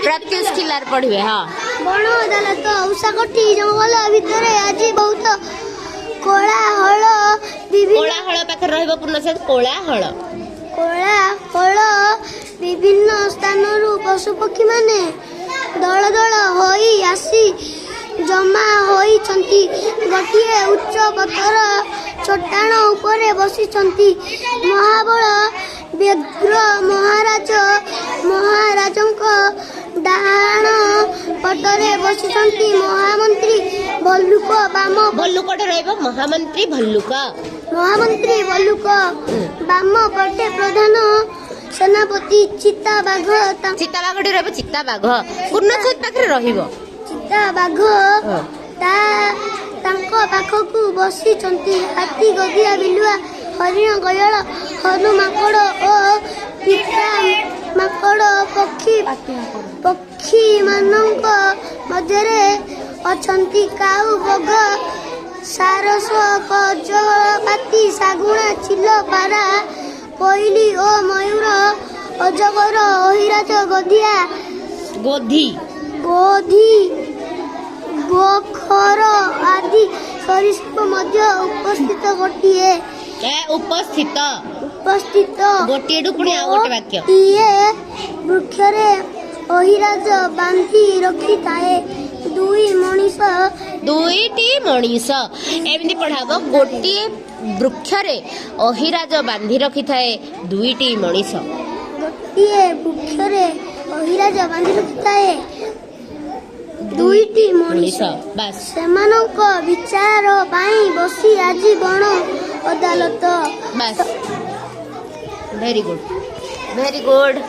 प्रत्युष किलार पढ़िबे हां बण अदालत उषाकोठी जंगल भितर आज बहुत कोलाहल विभिन्न कोलाहल पाखे रहइबो पूर्णछेद कोलाहल विभिन्न स्थानरू पशुपक्षी माने दल दल होई आसी जमा होइछंती गोटिए उच्च पत्थर चट्टाण उपरे बसिछंती महाबल व्यग्र महाराजଙ୍କ डाहाण पटरे बसिछंती महामंत्री भल्लुक बाम भल्लुकटे रहइबो महामंत्री भल्लुक बाम पटे प्रधान सेनापति चिता बाघ चिताबाघटी रहइबो चिताबाघ पूर्णछेद पाखे रहिबो चिता बाघ तांको पाखकु बसिछंती हाथी गधिया बिलुआ हरिण गयल हनु माकड़ ओ पिता माकड़ पक्षी मानक मध्यरे अछंती काऊ बघ सारस कजपाती सागुणा चिल पारा कोइली ओ मयूर अजगर अहिराज गधिया गोधी गोखर आदि सरीसृप मध्य उपस्थित गोटिए उपस्थित गोटिए पुणी आ गोटे वाक्य ये वृक्षरे अहिराज बांधी रखी थाए दुईटी मनीष एमती पढ़ाब गोटे वृक्षरे अहिराज बांधी रखी थाए दुईटी मनीष गोटे वृक्षरे अहिराज बांधी रखी थाए दुईटी मनीष बस सेमानक विचार पाई बसी आज बण अदालत बस वेरी गुड